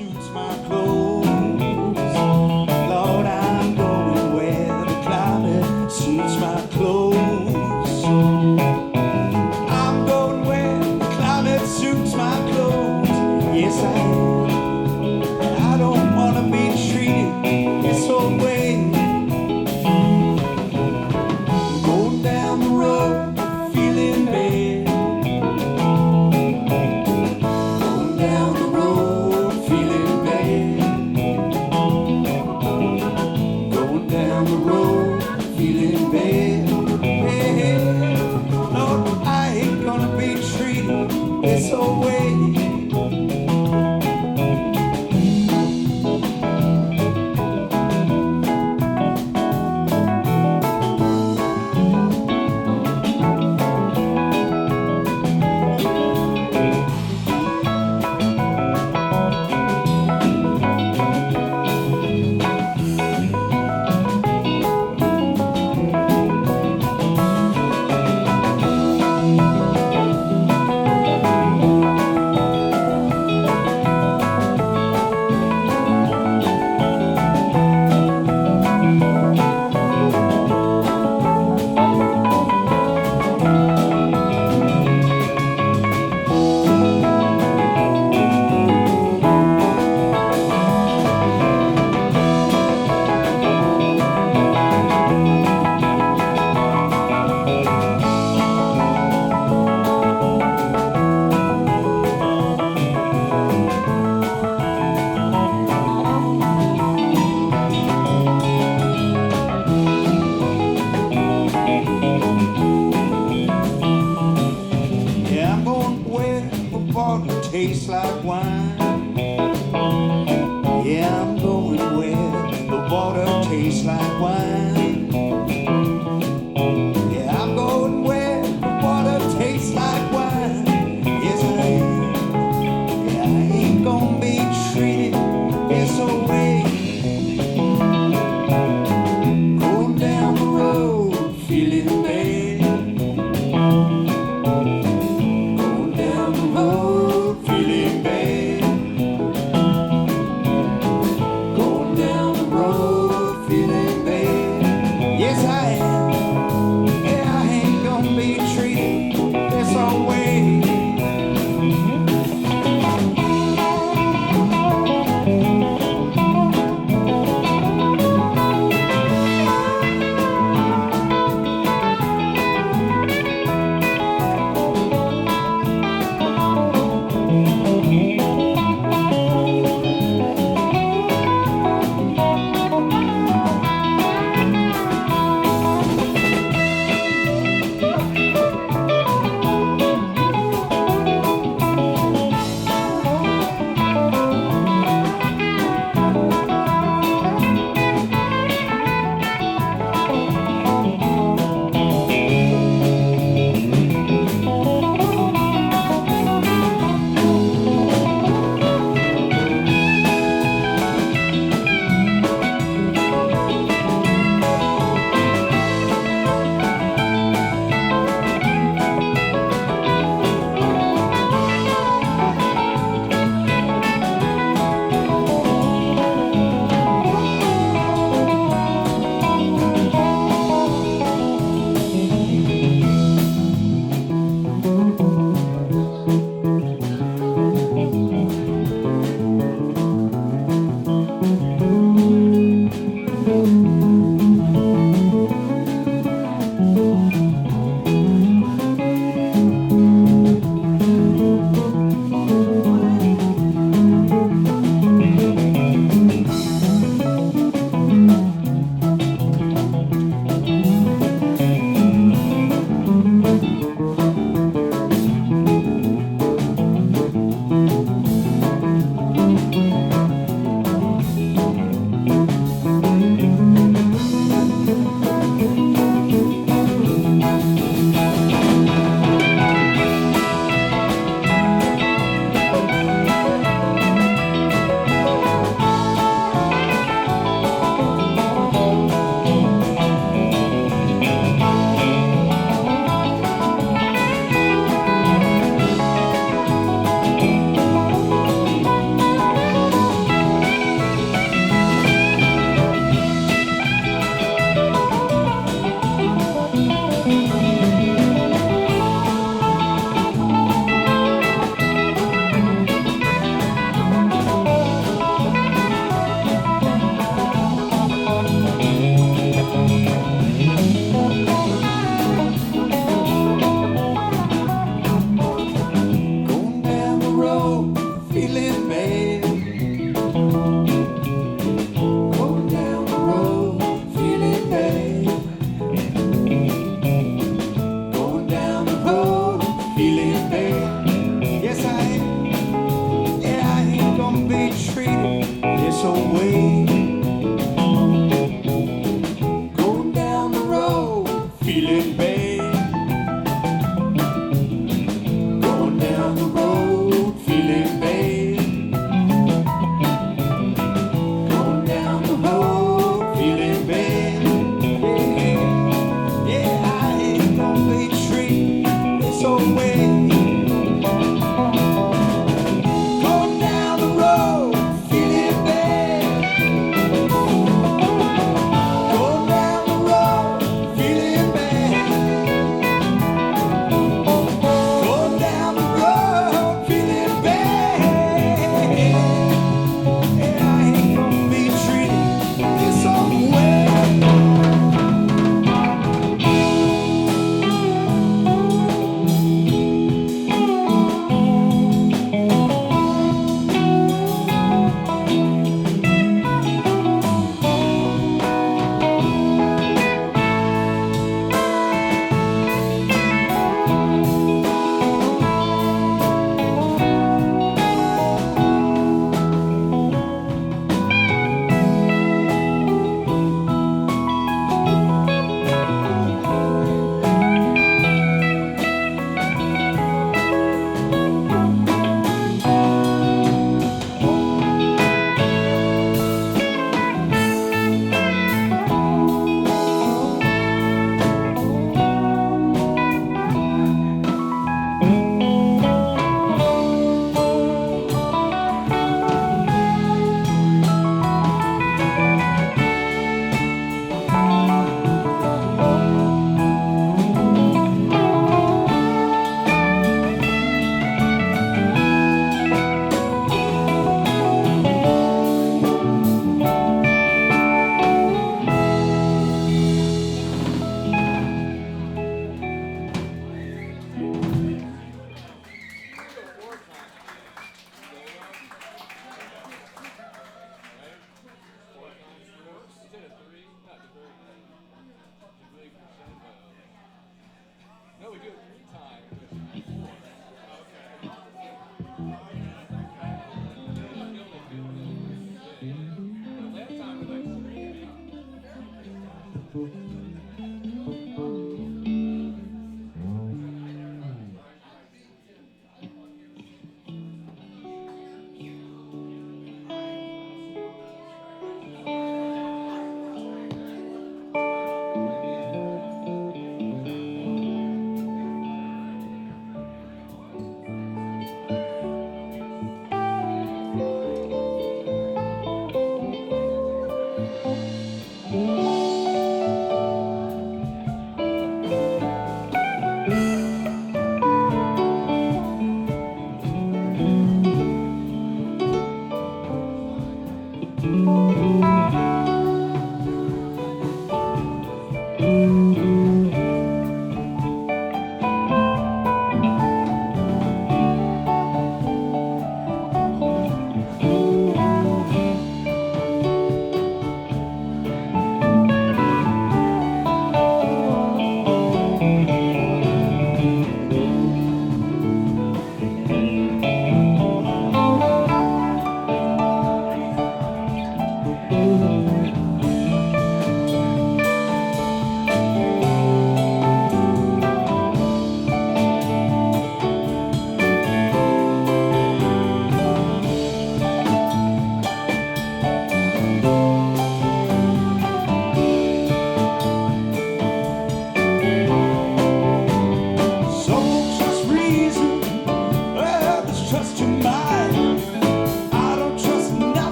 suits my clothes. Lord, I'm going where the climate suits my clothes. I'm going where the climate suits my clothes. Yes, I am. I don't want to be treated this old way. Going down the road, feeling bad. Going down the road, feeling bad. Going down the road, feeling bad. Hey, Lord, I ain't gonna be treated this old way. Tastes like wine. Yeah, I'm going where the water tastes like wine. Yeah, I'm going where the water tastes like wine. Yes, I am. Yeah, I ain't gonna be treated this old way. Going down the road, feeling bad. Going down the road, feeling bad. Going down the road, feeling bad. be treated this old way. Going down the road, feeling bad. Going down the road, feeling bad. Going down the road, feeling bad. Yeah, I ain't gonna be treated this old way. Going down the road, feeling bad.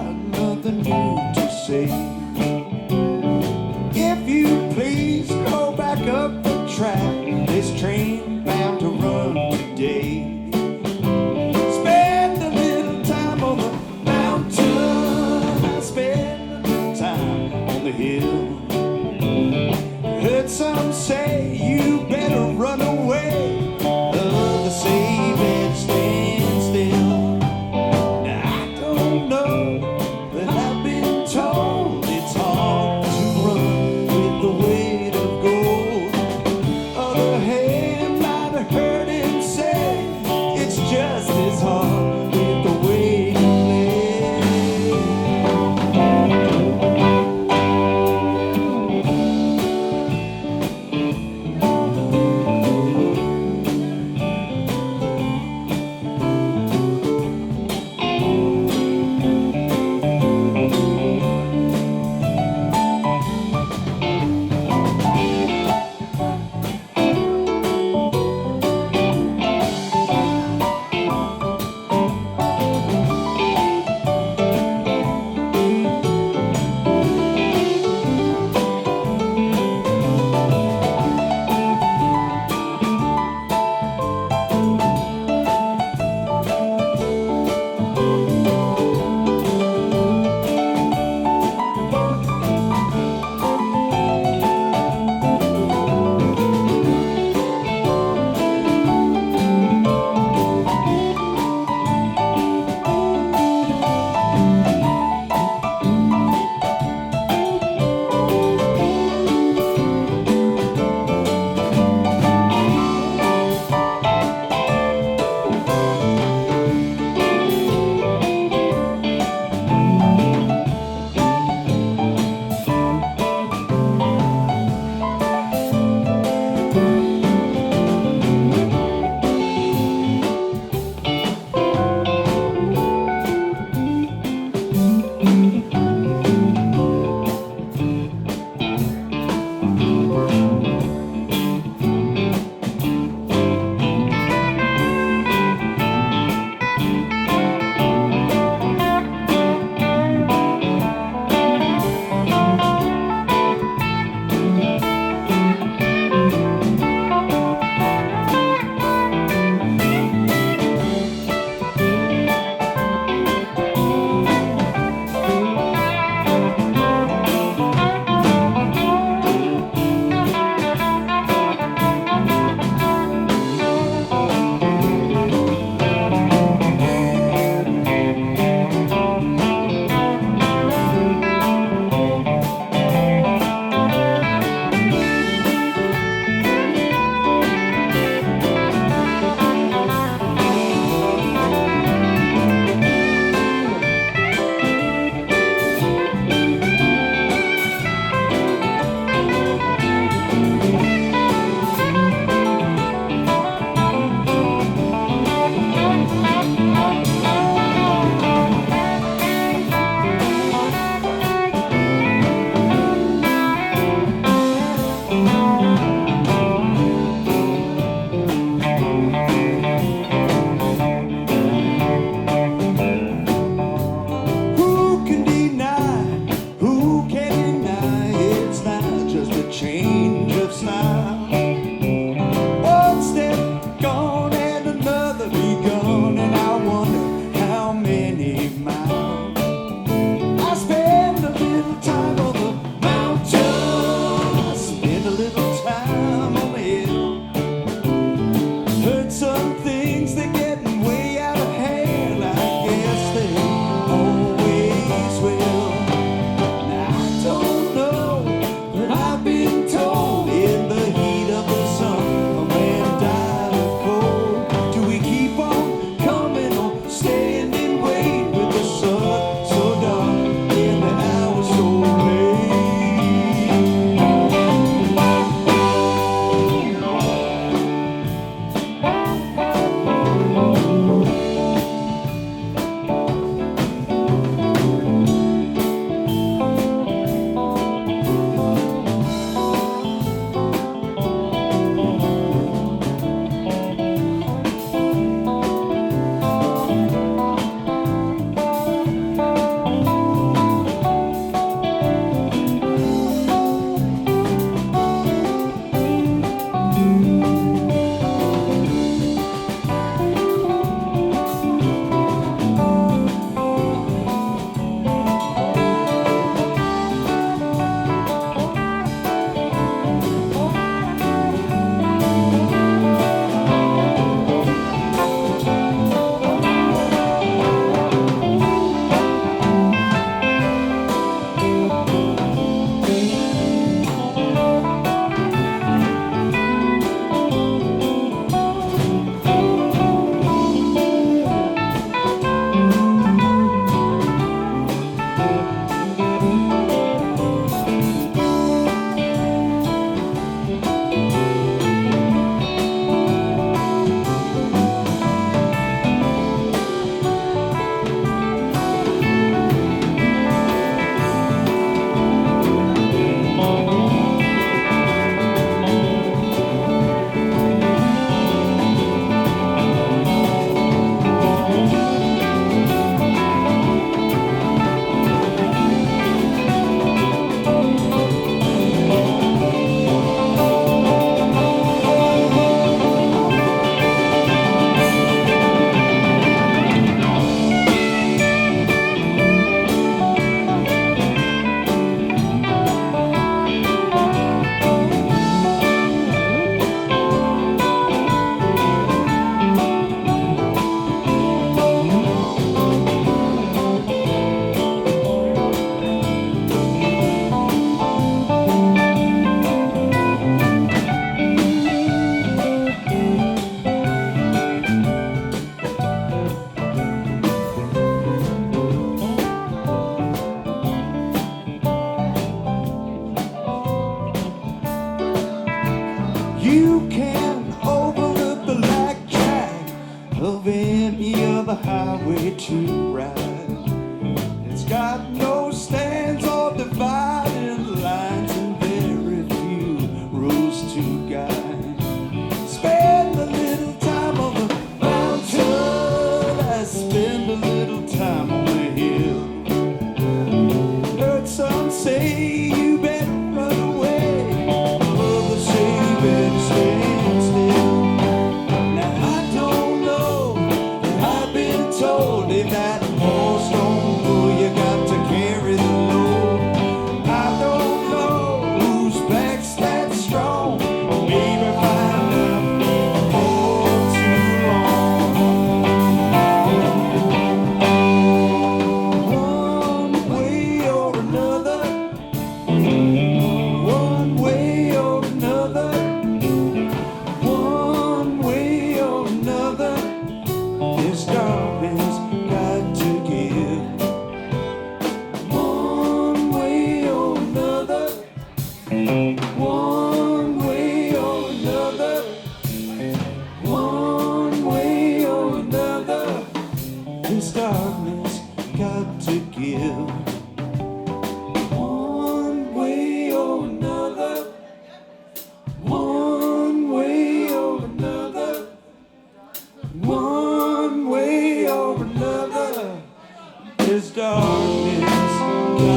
got nothing new to say. If you please go back up the track, this train bound to run today. Spend a little time on the mountain, spend a little time on the hill. Heard some say you better run away. Others say better stand still. Now I don't know, but I've been told it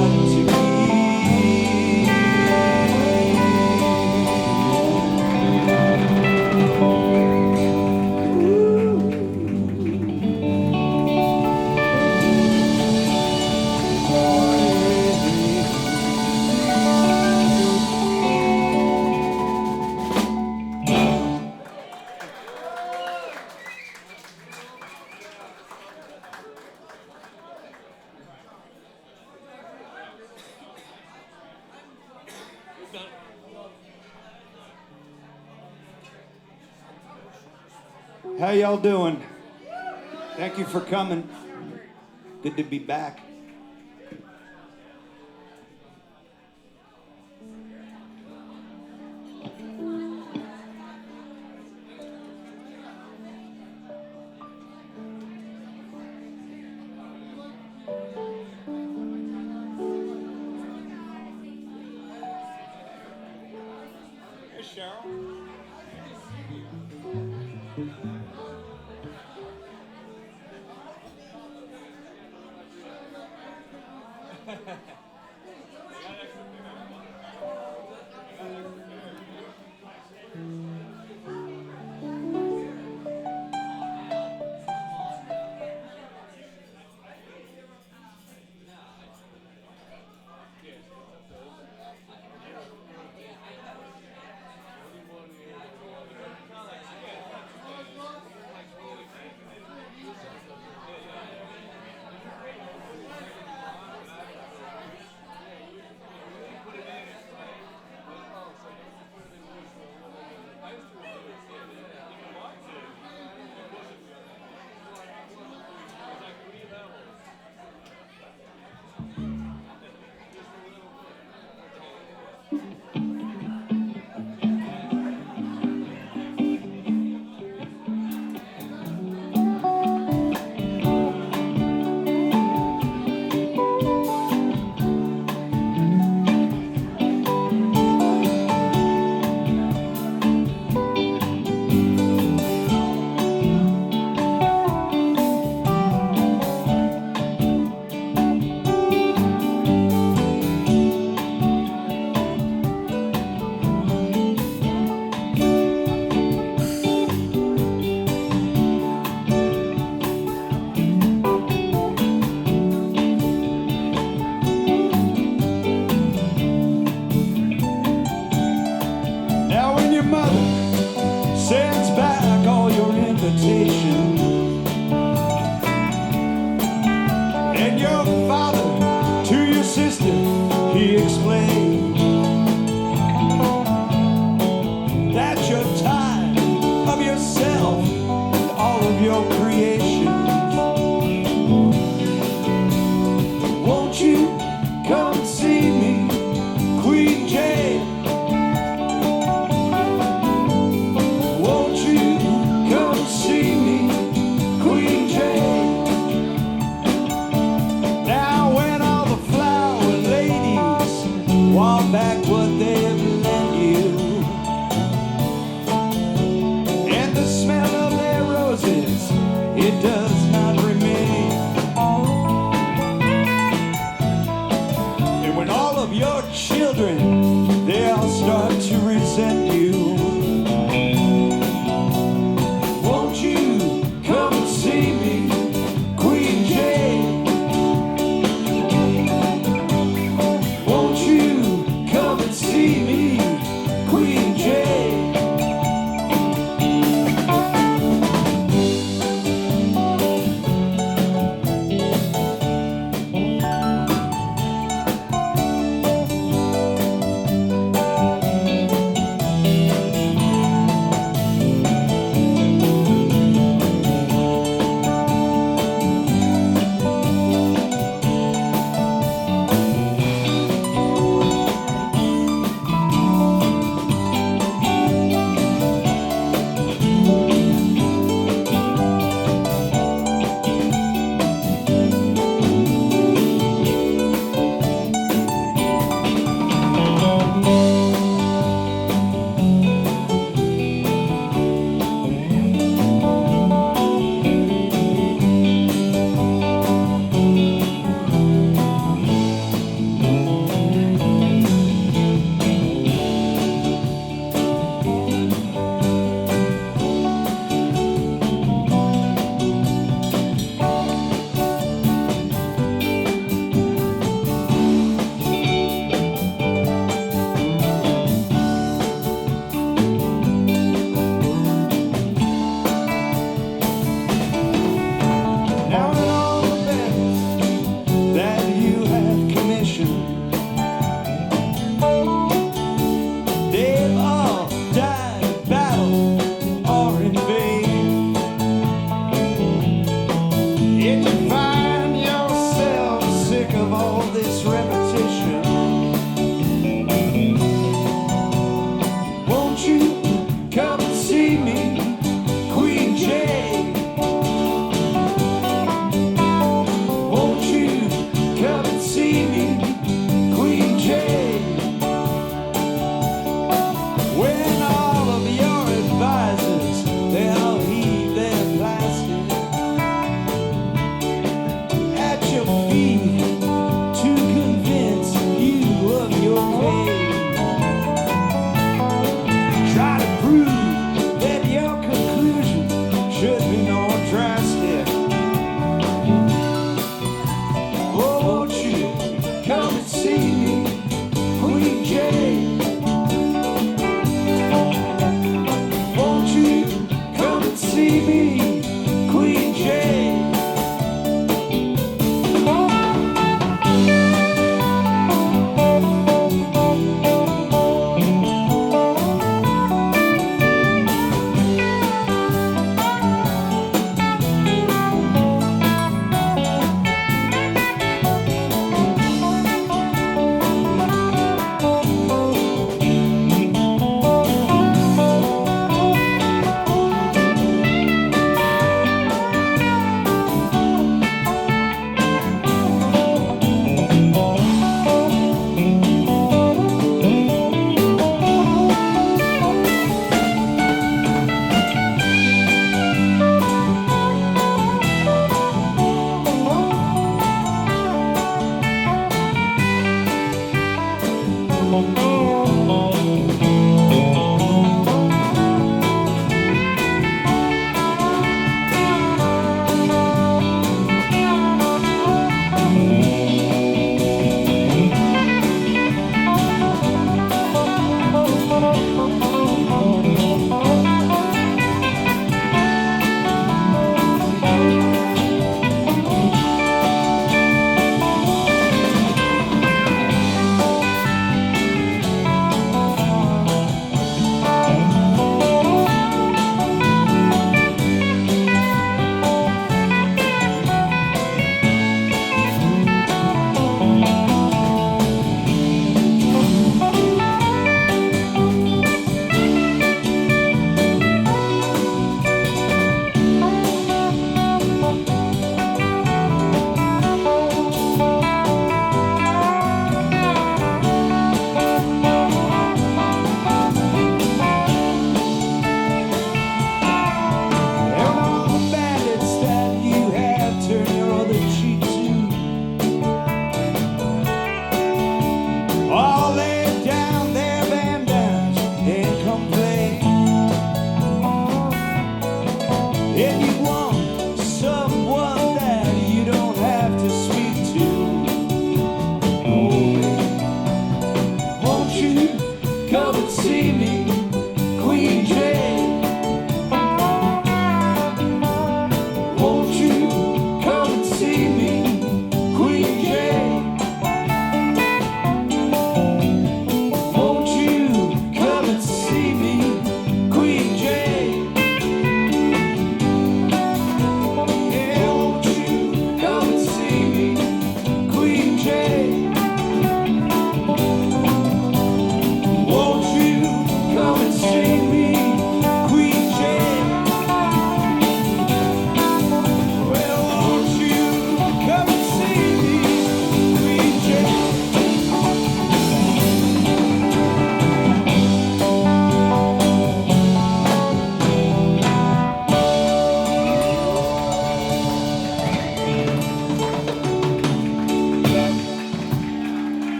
mine to keep. How y'all doing? Thank you for coming. Good to be back. Hey, Cheryl.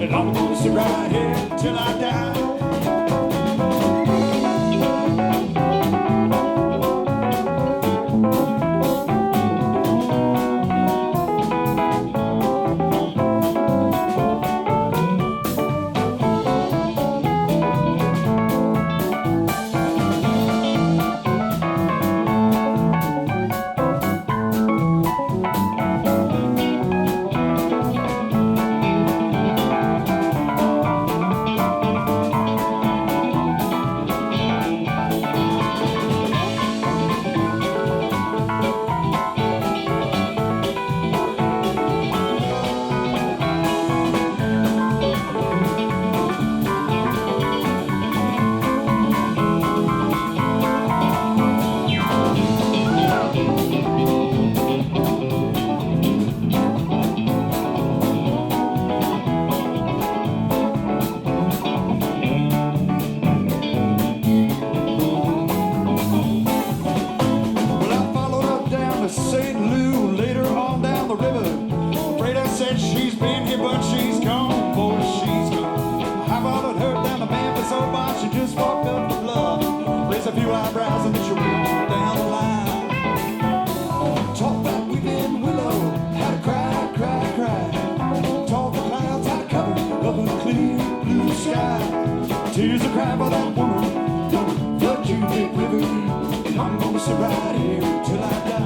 and I'm gonna sit right here till I die. Tears are crying for that woman, don't flood you, big river. And I'm gonna sit right here till I die.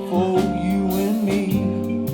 For you and me.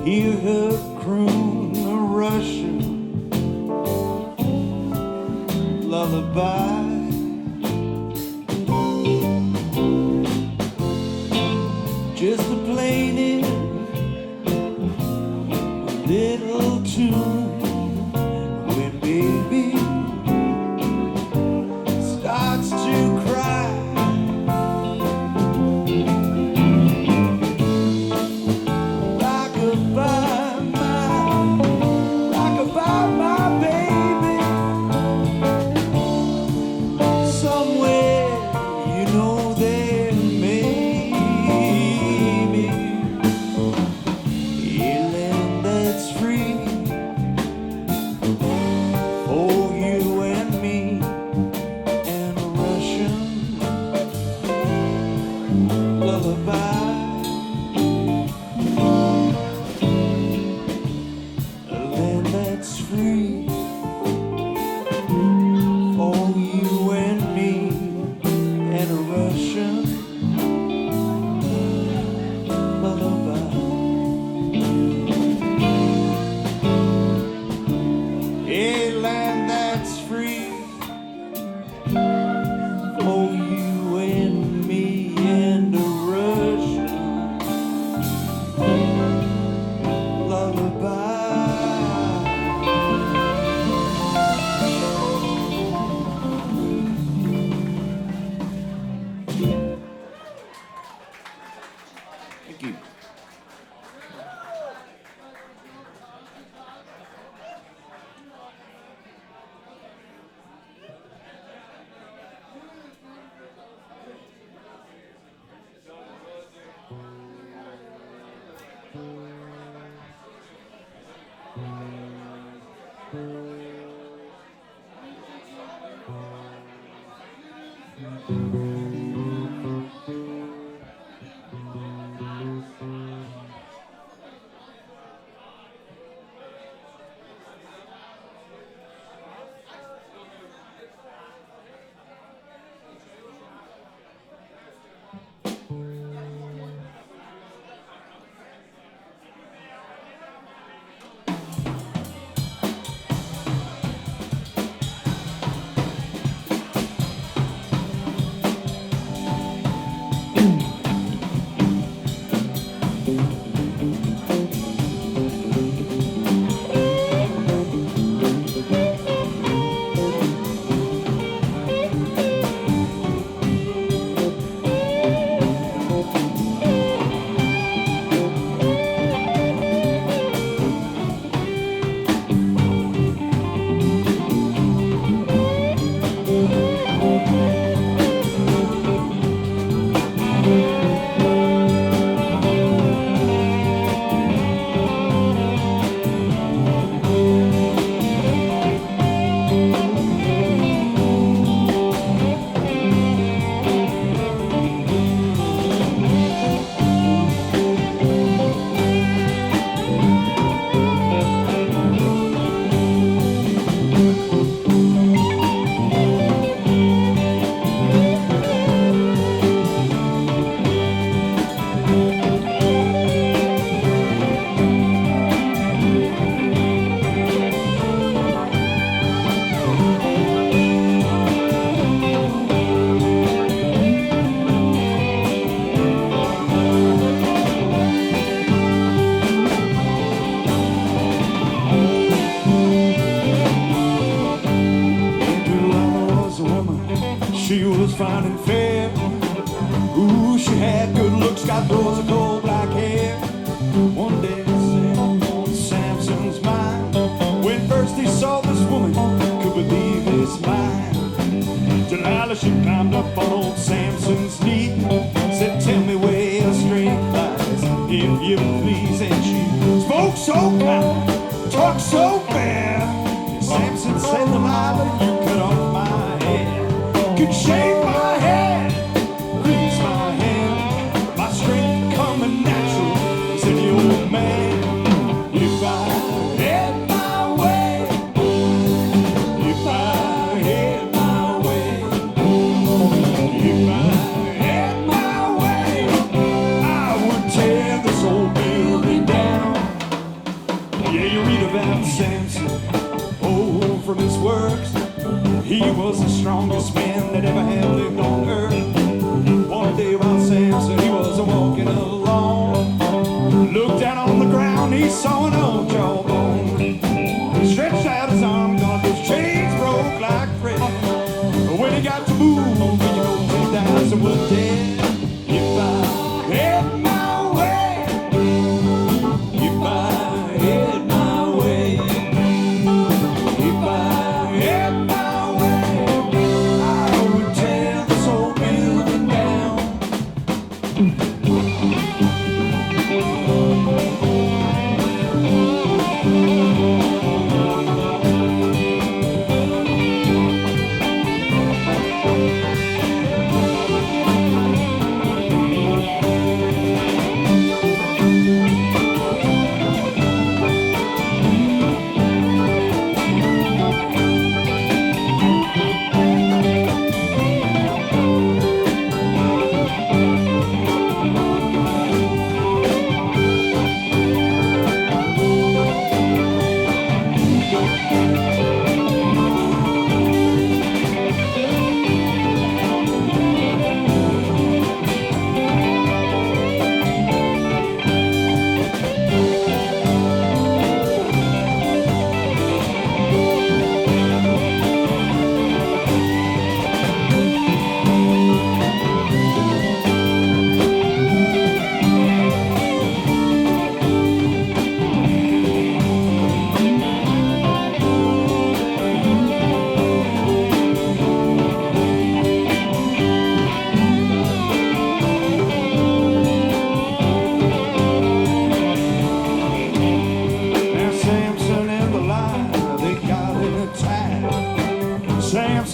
hear her croon a Russian lullaby. Just a plain little tune when baby starts to cry. Rock-a-bye my baby. Somewhere you know there may be a land that's free for you and me and a Russian lullaby. A land that's free for you and me and a Russian lullaby. A land that's free for you and me and a Russian lullaby. Thank you. She was fine and fair. Ooh, she had good looks, got those of cold black hair. One day it set on Samson's mind. When first he saw this woman, could believe his mind. Delilah, she climbed up on old Samson's knee. Said, tell me where your strength lies, if you please. And she spoke so kind, talked so fair. Samson said, Delilah, you cut off my hair. Could shave my head, grease my hand. My strength coming natural, said the old man. If I had my way, if I had my way, if I had my way, I would tear this old building down. about Samson, oh, from his works. He was the strongest man that ever had lived on earth. One day while Samson, he was walking along, looked down on the ground, he saw an old jawbone. Stretched out his arm, God, his chains broke like thread. When he got to move, you know, 10,000 was dead. If I had my way, if I had my way, if I had my way, I would tear this whole building down.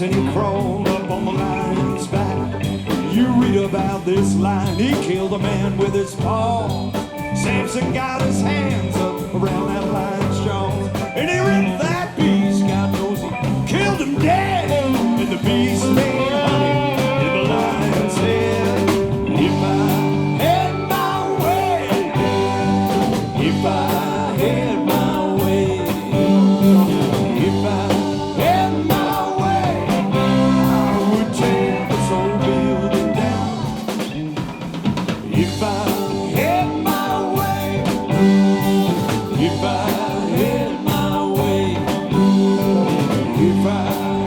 And he crawled up on the lion's back. You read about this lion, he killed a man with his paw. Samson got his hands up around that lion's jaws, and he ripped that beast, God knows he killed him dead. And the beast made honey in the lion's head. If I had my way, if I had my way, if I had my if I had my way, if I had my way, if I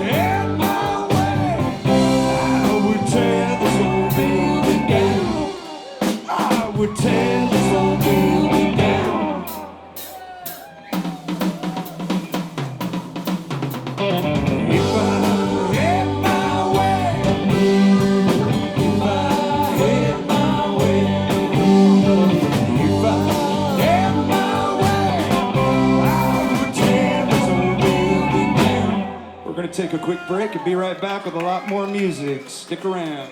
had my way, I would tear this whole building down. I would tear this whole building down. If I had my way, if I had my way, if I had my way, I would tear this whole building down. We're going to take a quick break and be right back with a lot more music. Stick around.